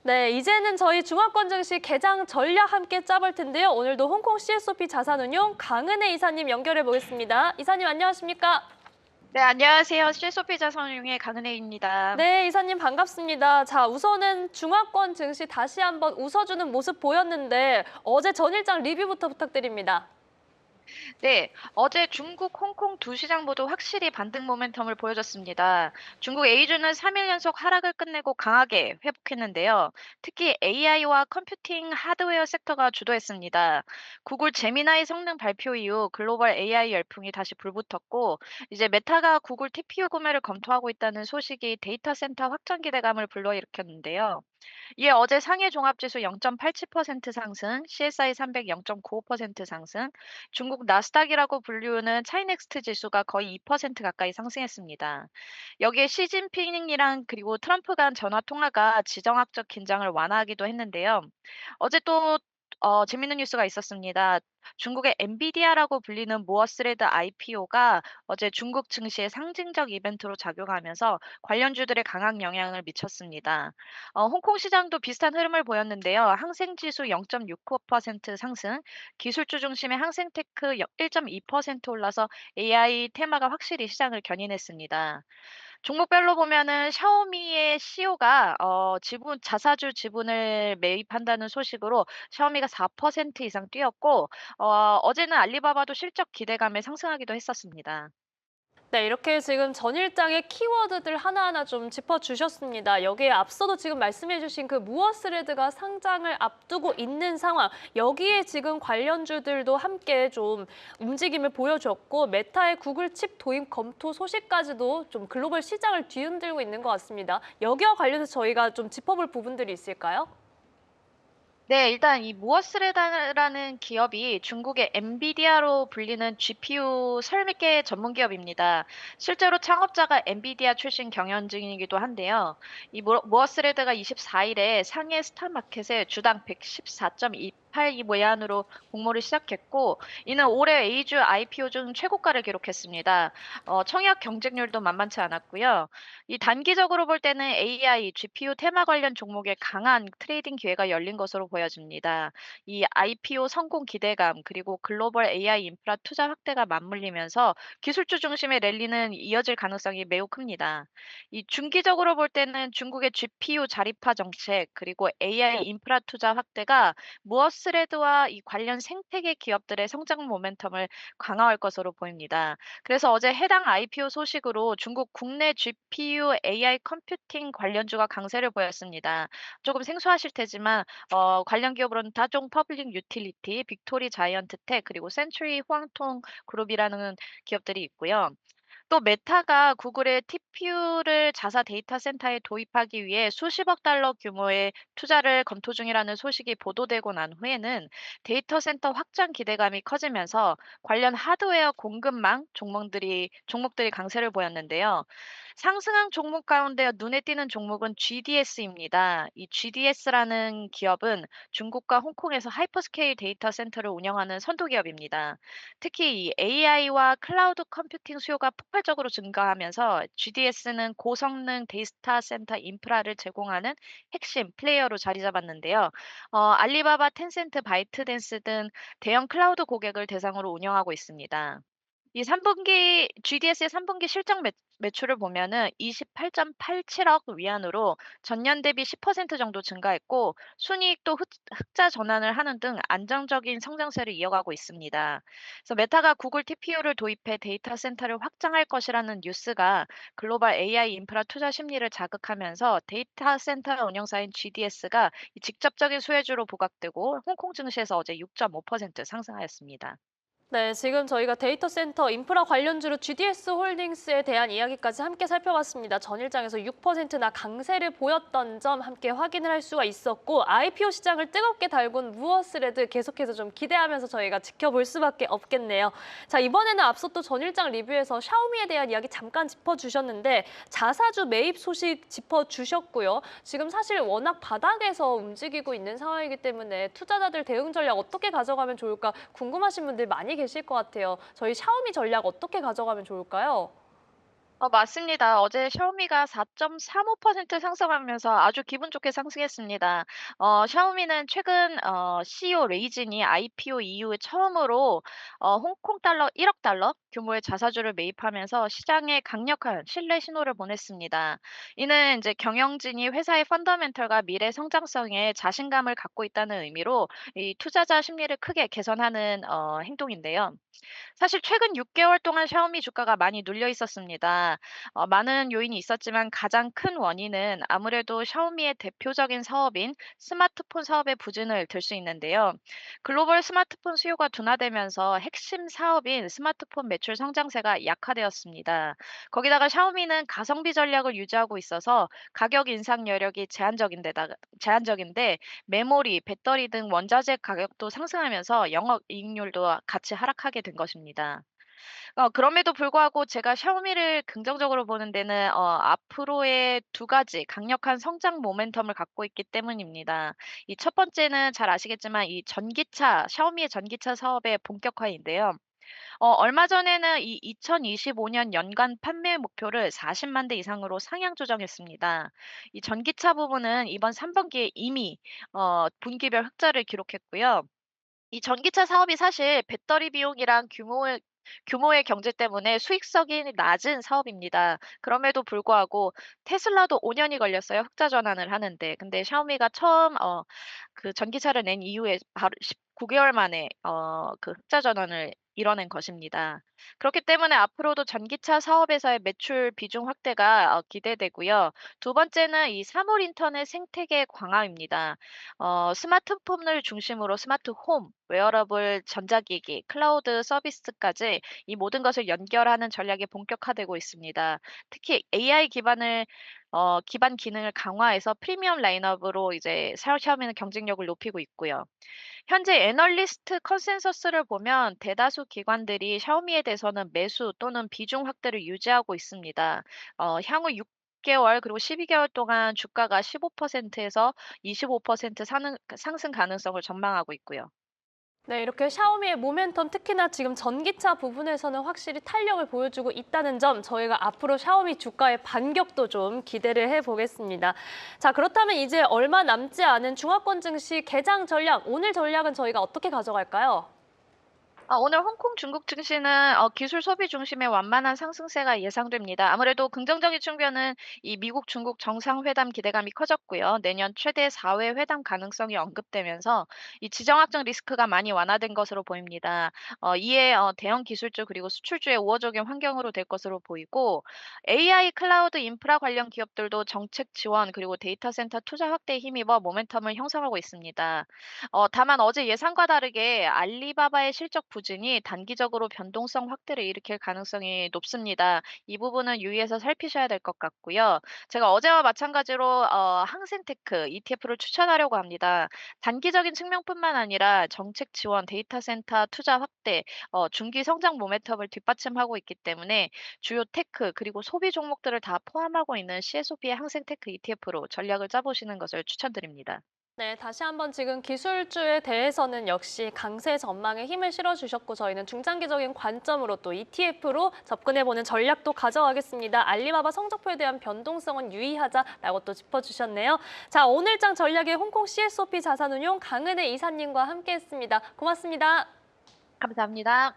네, 이제는 저희 중화권 증시 개장 전략 함께 짜볼 텐데요. 오늘도 홍콩 CSOP 자산운용 강은혜 이사님 연결해 보겠습니다. 이사님 안녕하십니까? 네, 안녕하세요. 실소피 자산운용의 강은혜입니다. 네, 이사님 반갑습니다. 자, 우선은 중화권 증시 다시 한번 웃어주는 모습 보였는데 어제 전일장 리뷰부터 부탁드립니다. 네, 어제 중국, 홍콩 두 시장 모두 확실히 반등 모멘텀을 보여줬습니다. 중국 A주는 3일 연속 하락을 끝내고 강하게 회복했는데요. 특히 AI와 컴퓨팅 하드웨어 섹터가 주도했습니다. 구글 제미나이 성능 발표 이후 글로벌 AI 열풍이 다시 불붙었고, 이제 메타가 구글 TPU 구매를 검토하고 있다는 소식이 데이터 센터 확장 기대감을 불러일으켰는데요. 이에 어제 상해 종합지수 0.87% 상승, CSI 300 0.95% 상승, 중국 나스닥이라고 불리우는 차이넥스트 지수가 거의 2% 가까이 상승했습니다. 여기에 시진핑이랑 그리고 트럼프 간 전화 통화가 지정학적 긴장을 완화하기도 했는데요. 어제 또 재밌는 뉴스가 있었습니다. 중국의 엔비디아라고 불리는 모어스레드 IPO가 어제 중국 증시에 상징적 이벤트로 작용하면서 관련주들에 강한 영향을 미쳤습니다. 홍콩 시장도 비슷한 흐름을 보였는데요. 항생지수 0.69% 상승, 기술주 중심의 항생테크 1.2% 올라서 AI 테마가 확실히 시장을 견인했습니다. 종목별로 보면은 샤오미의 CEO가 지분 자사주 지분을 매입한다는 소식으로 샤오미가 4% 이상 뛰었고 어제는 알리바바도 실적 기대감에 상승하기도 했었습니다. 네, 이렇게 지금 전일장의 키워드들 하나하나 좀 짚어주셨습니다. 여기에 앞서도 지금 말씀해주신 그 무어스레드가 상장을 앞두고 있는 상황, 여기에 지금 관련주들도 함께 좀 움직임을 보여줬고 메타의 구글 칩 도입 검토 소식까지도 좀 글로벌 시장을 뒤흔들고 있는 것 같습니다. 여기와 관련해서 저희가 좀 짚어볼 부분들이 있을까요? 네, 일단 이 무어스레다라는 기업이 중국의 엔비디아로 불리는 GPU 설계 전문 기업입니다. 실제로 창업자가 엔비디아 출신 경영진이기도 한데요. 이 무어스레드가 24일에 상해 스타마켓에 주당 114.28이 모안으로 공모를 시작했고, 이는 올해 A주 IPO 중 최고가를 기록했습니다. 청약 경쟁률도 만만치 않았고요. 이 단기적으로 볼 때는 AI, GPU 테마 관련 종목에 강한 트레이딩 기회가 열린 것으로 보여집니다. 이 IPO 성공 기대감 그리고 글로벌 AI 인프라 투자 확대가 맞물리면서 기술주 중심의 랠리는 이어질 가능성이 매우 큽니다. 이 중기적으로 볼 때는 중국의 GPU 자립화 정책 그리고 AI 인프라 투자 확대가 무어스레드와 이 관련 생태계 기업들의 성장 모멘텀을 강화할 것으로 보입니다. 그래서 어제 해당 IPO 소식으로 중국 국내 GPU AI 컴퓨팅 관련주가 강세를 보였습니다. 조금 생소하실 테지만 관련 기업으로는 다종 퍼블릭 유틸리티, 빅토리 자이언트텍 그리고 센츄리 후앙통 그룹이라는 기업들이 있고요. 또 메타가 구글의 TPU를 자사 데이터 센터에 도입하기 위해 수십억 달러 규모의 투자를 검토 중이라는 소식이 보도되고 난 후에는 데이터 센터 확장 기대감이 커지면서 관련 하드웨어 공급망 종목들이 강세를 보였는데요. 상승한 종목 가운데 눈에 띄는 종목은 GDS입니다. 이 GDS라는 기업은 중국과 홍콩에서 하이퍼스케일 데이터 센터를 운영하는 선도 기업입니다. 특히 이 AI와 클라우드 컴퓨팅 수요가 폭발적으로 증가하면서 GDS는 고성능 데이터 센터 인프라를 제공하는 핵심 플레이어로 자리 잡았는데요. 알리바바, 텐센트, 바이트댄스 등 대형 클라우드 고객을 대상으로 운영하고 있습니다. 이 3분기 GDS의 3분기 실적 매출을 보면은 28.87억 위안으로 전년 대비 10% 정도 증가했고 순이익도 흑자 전환을 하는 등 안정적인 성장세를 이어가고 있습니다. 그래서 메타가 구글 TPU를 도입해 데이터 센터를 확장할 것이라는 뉴스가 글로벌 AI 인프라 투자 심리를 자극하면서 데이터 센터 운영사인 GDS가 직접적인 수혜주로 부각되고 홍콩 증시에서 어제 6.5% 상승하였습니다. 네, 지금 저희가 데이터 센터 인프라 관련주로 GDS 홀딩스에 대한 이야기까지 함께 살펴봤습니다. 전일장에서 6%나 강세를 보였던 점 함께 확인을 할 수가 있었고 IPO 시장을 뜨겁게 달군 무어스레드 계속해서 좀 기대하면서 저희가 지켜볼 수밖에 없겠네요. 자, 이번에는 앞서 또 전일장 리뷰에서 샤오미에 대한 이야기 잠깐 짚어주셨는데 자사주 매입 소식 짚어주셨고요. 지금 사실 워낙 바닥에서 움직이고 있는 상황이기 때문에 투자자들 대응 전략 어떻게 가져가면 좋을까 궁금하신 분들 많이 계실 것 같아요. 저희 샤오미 전략 어떻게 가져가면 좋을까요? 맞습니다. 어제 샤오미가 4.35% 상승하면서 아주 기분 좋게 상승했습니다. 샤오미는 최근 CEO 레이진이 IPO 이후 처음으로 홍콩 달러 1억 달러 규모의 자사주를 매입하면서 시장에 강력한 신뢰 신호를 보냈습니다. 이는 이제 경영진이 회사의 펀더멘털과 미래 성장성에 자신감을 갖고 있다는 의미로 이 투자자 심리를 크게 개선하는 행동인데요. 사실 최근 6개월 동안 샤오미 주가가 많이 눌려 있었습니다. 많은 요인이 있었지만 가장 큰 원인은 아무래도 샤오미의 대표적인 사업인 스마트폰 사업의 부진을 들 수 있는데요. 글로벌 스마트폰 수요가 둔화되면서 핵심 사업인 스마트폰 매출 성장세가 약화되었습니다. 거기다가 샤오미는 가성비 전략을 유지하고 있어서 가격 인상 여력이 제한적인데 메모리, 배터리 등 원자재 가격도 상승하면서 영업 이익률도 같이 하락하게 된 것입니다. 그럼에도 불구하고 제가 샤오미를 긍정적으로 보는 데는 앞으로의 두 가지 강력한 성장 모멘텀을 갖고 있기 때문입니다. 이 첫 번째는 잘 아시겠지만 이 전기차, 샤오미의 전기차 사업의 본격화인데요. 얼마 전에는 이 2025년 연간 판매 목표를 40만 대 이상으로 상향 조정했습니다. 이 전기차 부분은 이번 3분기에 이미 분기별 흑자를 기록했고요. 이 전기차 사업이 사실 배터리 비용이랑 규모의 경제 때문에 수익성이 낮은 사업입니다. 그럼에도 불구하고 테슬라도 5년이 걸렸어요, 흑자 전환을 하는데. 근데 샤오미가 처음 그 전기차를 낸 이후에 바로 19개월 만에 그 흑자 전환을 이뤄낸 것입니다. 그렇기 때문에 앞으로도 전기차 사업에서의 매출 비중 확대가 기대되고요. 두 번째는 이 사물 인터넷 생태계 강화입니다. 스마트폰을 중심으로 스마트 홈, 웨어러블 전자기기, 클라우드 서비스까지 이 모든 것을 연결하는 전략이 본격화되고 있습니다. 특히 AI 기반 기능을 강화해서 프리미엄 라인업으로 이제 샤오미는 경쟁력을 높이고 있고요. 현재 애널리스트 컨센서스를 보면 대다수 기관들이 샤오미에 대해서는 매수 또는 비중 확대를 유지하고 있습니다. 향후 6개월 그리고 12개월 동안 주가가 15%에서 25% 상승 가능성을 전망하고 있고요. 네, 이렇게 샤오미의 모멘텀 특히나 지금 전기차 부분에서는 확실히 탄력을 보여주고 있다는 점 저희가 앞으로 샤오미 주가의 반격도 좀 기대를 해보겠습니다. 자, 그렇다면 이제 얼마 남지 않은 중화권 증시 개장 전략, 오늘 전략은 저희가 어떻게 가져갈까요? 오늘 홍콩 중국 증시는 기술 소비 중심의 완만한 상승세가 예상됩니다. 아무래도 긍정적인 측면은 이 미국 중국 정상회담 기대감이 커졌고요. 내년 최대 4회 회담 가능성이 언급되면서 이 지정 확정 리스크가 많이 완화된 것으로 보입니다. 이에 대형 기술주 그리고 수출주의 우호적인 환경으로 될 것으로 보이고 AI 클라우드 인프라 관련 기업들도 정책 지원 그리고 데이터 센터 투자 확대에 힘입어 모멘텀을 형성하고 있습니다. 다만 어제 예상과 다르게 알리바바의 실적 부진이 단기적으로 변동성 확대를 일으킬 가능성이 높습니다. 이 부분은 유의해서 살피셔야 될 것 같고요. 제가 어제와 마찬가지로 항생테크 ETF를 추천하려고 합니다. 단기적인 측면뿐만 아니라 정책 지원, 데이터 센터 투자 확대, 중기 성장 모멘텀을 뒷받침하고 있기 때문에 주요 테크 그리고 소비 종목들을 다 포함하고 있는 CSOP의 항생테크 ETF로 전략을 짜보시는 것을 추천드립니다. 네, 다시 한번 지금 기술주에 대해서는 역시 강세 전망에 힘을 실어주셨고 저희는 중장기적인 관점으로 또 ETF로 접근해보는 전략도 가져가겠습니다. 알리바바 성적표에 대한 변동성은 유의하자라고 또 짚어주셨네요. 자, 오늘장 전략의 홍콩 CSOP 자산운용 강은혜 이사님과 함께했습니다. 고맙습니다. 감사합니다.